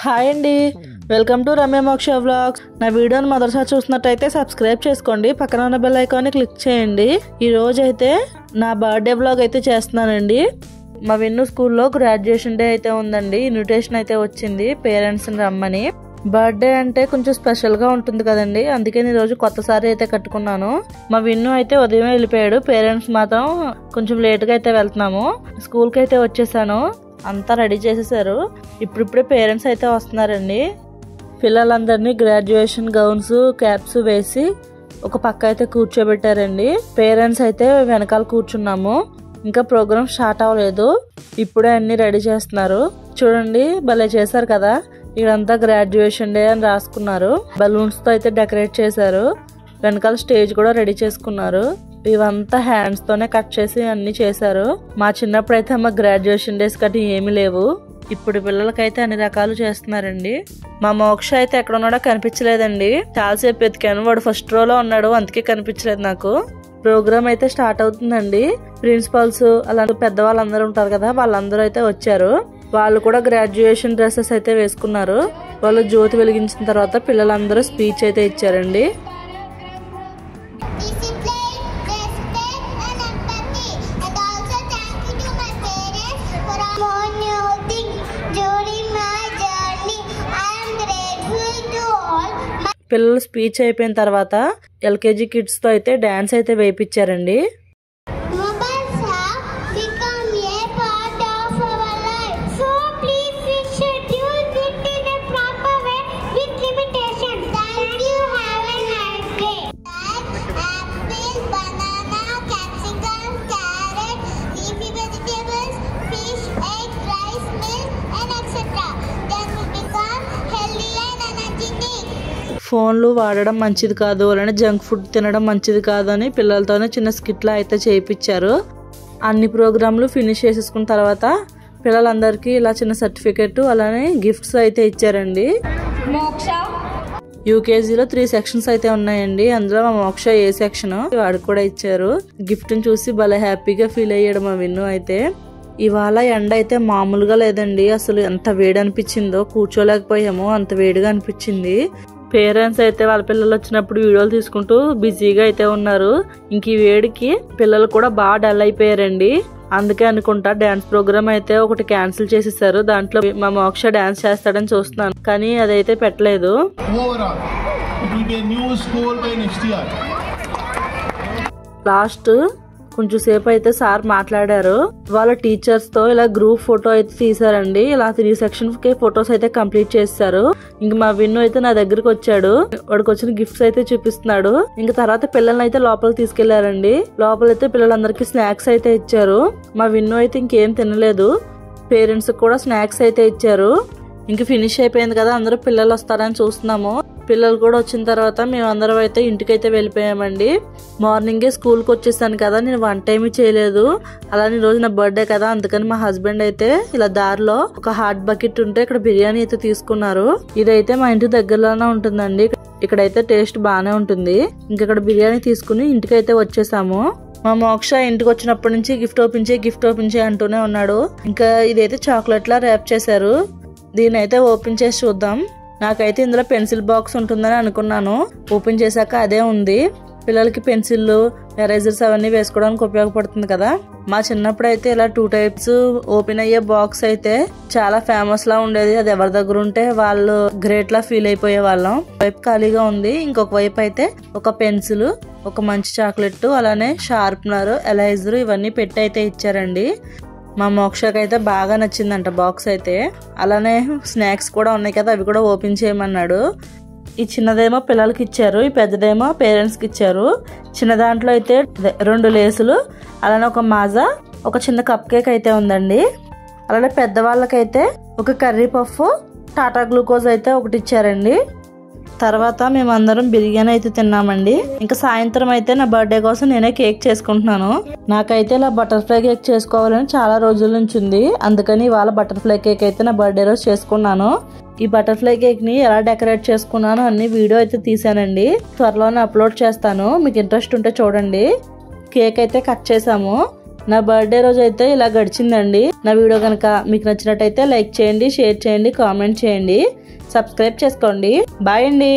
Hi అండి, welcome to Ramya మోక్ష vlogs. నా వీడియోని మొదటిసారి చూసినట్టయితే సబ్స్క్రైబ్ చేసుకోండి, పక్కన ఉన్న బెల్ ఐకాన్ని క్లిక్ చేయండి. ఈ రోజు అయితే నా బర్త్డే వ్లాగ్ అయితే చేస్తున్నానండి. మా విన్ను స్కూల్లో గ్రాడ్యుయేషన్ డే అయితే ఉందండి. ఇన్విటేషన్ అయితే వచ్చింది పేరెంట్స్ని రమ్మని. బర్త్డే అంటే కొంచెం స్పెషల్గా ఉంటుంది కదండి, అందుకే నేను రోజు కొత్త సారీ అయితే కట్టుకున్నాను. మా విన్ను అయితే ఉదయం వెళ్ళిపోయాడు, పేరెంట్స్ మాత్రం కొంచెం లేట్గా అయితే వెళ్తున్నాము. స్కూల్కి అయితే వచ్చేసాను, అంతా రెడీ చేసేసారు. ఇప్పుడిప్పుడే పేరెంట్స్ అయితే వస్తున్నారండి. పిల్లలందరినీ గ్రాడ్యుయేషన్ గౌన్స్ క్యాప్స్ వేసి ఒక పక్క అయితే కూర్చోబెట్టారండి. పేరెంట్స్ అయితే వెనకాల కూర్చున్నాము. ఇంకా ప్రోగ్రామ్ స్టార్ట్ అవ్వలేదు, ఇప్పుడే అన్ని రెడీ చేస్తున్నారు. చూడండి, భలే చేశారు కదా. ఇదంతా గ్రాడ్యుయేషన్ డే అని రాసుకున్నారు. బలూన్స్ తో అయితే డెకరేట్ చేశారు. వెనకాల స్టేజ్ కూడా రెడీ చేసుకున్నారు. ఇవంతా హ్యాండ్స్ తోనే కట్ చేసి అన్ని చేశారు. మా చిన్నప్పుడు అయితే మా గ్రాడ్యుయేషన్ డేస్ కట్టి ఏమీ లేవు. ఇప్పుడు పిల్లలకైతే అన్ని రకాలు చేస్తున్నారండి. మా మోక్ష అయితే ఎక్కడ ఉన్నాడో కనిపించలేదండి. చాలాసేపు ఎతికాను, వాడు ఫస్ట్ రోలో ఉన్నాడు, అందుకే కనిపించలేదు నాకు. ప్రోగ్రామ్ అయితే స్టార్ట్ అవుతుందండి. ప్రిన్సిపల్స్ అలాంటి పెద్దవాళ్ళందరూ ఉంటారు కదా, వాళ్ళందరూ అయితే వచ్చారు. వాళ్ళు కూడా గ్రాడ్యుయేషన్ డ్రెస్సెస్ అయితే వేసుకున్నారు. వాళ్ళు జ్యోతి వెలిగించిన తర్వాత పిల్లలందరూ స్పీచ్ అయితే ఇచ్చారండి. పిల్లలు స్పీచ్ అయిపోయిన తర్వాత ఎల్కేజీ కిడ్స్ తో అయితే డాన్స్ అయితే వేయించారండి. ఫోన్లు వాడడం మంచిది కాదు, అలానే జంక్ ఫుడ్ తినడం మంచిది కాదు అని పిల్లలతోనే చిన్న స్కిట్లా అయితే చేయించారు. అన్ని ప్రోగ్రాంలు ఫినిష్ చేసేసుకున్న తర్వాత పిల్లలందరికీ ఇలా చిన్న సర్టిఫికెట్ అలానే గిఫ్ట్స్ అయితే ఇచ్చారండి. యూకేజీలో 3 సెక్షన్స్ అయితే ఉన్నాయండి. అందులో మా మోక్ష ఏ సెక్షన్, వాడికి కూడా ఇచ్చారు. గిఫ్ట్ ని చూసి భలే హ్యాపీగా ఫీల్ అయ్యాడు మా విన్ను అయితే. ఇవాళ ఎండ అయితే మామూలుగా లేదండి, అసలు ఎంత వేడి అనిపించిందో, కూర్చోలేకపోయాము, అంత వేడిగా అనిపించింది. పేరెంట్స్ అయితే వాళ్ళ పిల్లలు వచ్చినప్పుడు వీడియోలు తీసుకుంటూ బిజీగా అయితే ఉన్నారు. ఇంక ఈ వేడికి పిల్లలు కూడా బాగా డల్ అయిపోయారండి. అందుకే అనుకుంటా డాన్స్ ప్రోగ్రామ్ అయితే ఒకటి క్యాన్సిల్ చేసేసారు. దాంట్లో మా మోక్ష డాన్స్ చేస్తాడని చూస్తున్నాను, కానీ అదైతే పెట్టలేదు. లాస్ట్ కొంచెం సేపు అయితే సార్ మాట్లాడారు. వాళ్ళ టీచర్స్ తో ఇలా గ్రూప్ ఫోటో అయితే తీసారండి. ఇలా 3 సెక్షన్స్ కి ఫొటోస్ అయితే కంప్లీట్ చేశారు. ఇంక మా విన్ను అయితే నా దగ్గరికి వచ్చాడు, వాడికి వచ్చిన గిఫ్ట్స్ అయితే చూపిస్తున్నాడు. ఇంక తర్వాత పిల్లల్ని అయితే లోపలికి తీసుకెళ్లారండి. లోపలైతే పిల్లలందరికీ స్నాక్స్ అయితే ఇచ్చారు. మా విన్ను అయితే ఇంకేం తినలేదు. పేరెంట్స్ కూడా స్నాక్స్ అయితే ఇచ్చారు. ఇంక ఫినిష్ అయిపోయింది కదా, అందరూ పిల్లలు వస్తారని చూస్తున్నాము. పిల్లలు కూడా వచ్చిన తర్వాత మేమందరం అయితే ఇంటికైతే వెళ్ళిపోయామండి. మార్నింగే స్కూల్కి వచ్చేసాను కదా, నేను వంట ఏమీ చేయలేదు. అలానే ఈ రోజు నా బర్త్డే కదా, అందుకని మా హస్బెండ్ అయితే ఇలా దారిలో ఒక హాట్ బకెట్ ఉంటే ఇక్కడ బిర్యానీ అయితే తీసుకున్నారు. ఇదైతే మా ఇంటి దగ్గరలోనే ఉంటుందండి, ఇక్కడైతే టేస్ట్ బాగానే ఉంటుంది. ఇక్కడ బిర్యానీ తీసుకుని ఇంటికైతే వచ్చేసాము. మా మోక్ష ఇంటికి వచ్చినప్పటి నుంచి గిఫ్ట్ ఓపెన్ చేయి అంటూనే ఉన్నాడు. ఇంకా ఇదైతే చాక్లెట్ లా ర్యాప్ చేశారు. దీని అయితే ఓపెన్ చేసి చూద్దాం. నాకైతే ఇందులో పెన్సిల్ బాక్స్ ఉంటుందని అనుకున్నాను, ఓపెన్ చేశాక అదే ఉంది. పిల్లలకి పెన్సిల్ ఎరేజర్స్ అవన్నీ వేసుకోవడానికి ఉపయోగపడుతుంది కదా. మా చిన్నప్పుడు అయితే ఇలా 2 టైప్స్ ఓపెన్ అయ్యే బాక్స్ అయితే చాలా ఫేమస్ లా ఉండేది. అది ఎవరి దగ్గర ఉంటే వాళ్ళు గ్రేట్ లా ఫీల్ అయిపోయే వాళ్ళం. వైపు ఖాళీగా ఉంది, ఇంకొక వైపు అయితే ఒక పెన్సిల్, ఒక మంచి చాక్లెట్, అలానే షార్ప్నర్, ఎలైజర్ ఇవన్నీ పెట్టి అయితే ఇచ్చారండి. మా మోక్షకి అయితే బాగా నచ్చిందంట బాక్స్ అయితే. అలానే స్నాక్స్ కూడా ఉన్నాయి కదా, అవి కూడా ఓపెన్ చేయమన్నాడు. ఈ చిన్నదేమో పిల్లలకి ఇచ్చారు, ఈ పెద్దదేమో పేరెంట్స్ కి ఇచ్చారు. చిన్న దాంట్లో అయితే 2 లేసులు, అలానే ఒక మాజా, ఒక చిన్న కప్ కేక్ అయితే ఉందండి. అలానే పెద్దవాళ్ళకైతే ఒక కర్రీ పఫ్, టాటా గ్లూకోజ్ అయితే ఒకటి ఇచ్చారండి. తర్వాత మేమందరం బిర్యానీ అయితే తిన్నామండి. ఇంకా సాయంత్రం అయితే నా బర్త్డే కోసం నేనే కేక్ చేసుకుంటున్నాను. నాకైతే ఇలా బటర్ఫ్లై కేక్ చేసుకోవాలని చాలా రోజుల నుంచి ఉంది, అందుకని ఇవాళ బటర్ఫ్లై కేక్ అయితే నా బర్త్డే రోజు చేసుకున్నాను. ఈ బటర్ఫ్లై కేక్ ని ఎలా డెకరేట్ చేసుకున్నాను అన్ని వీడియో అయితే తీసానండి, త్వరలోనే అప్లోడ్ చేస్తాను. మీకు ఇంట్రెస్ట్ ఉంటే చూడండి. కేక్ అయితే కట్ చేసాము. నా బర్త్డే రోజు అయితే ఇలా గడిచిందండి. నా వీడియో కనుక మీకు నచ్చినట్టయితే లైక్ చేయండి, షేర్ చేయండి, కామెంట్ చేయండి, సబ్స్క్రైబ్ చేసుకోండి. బాయ్ అండి.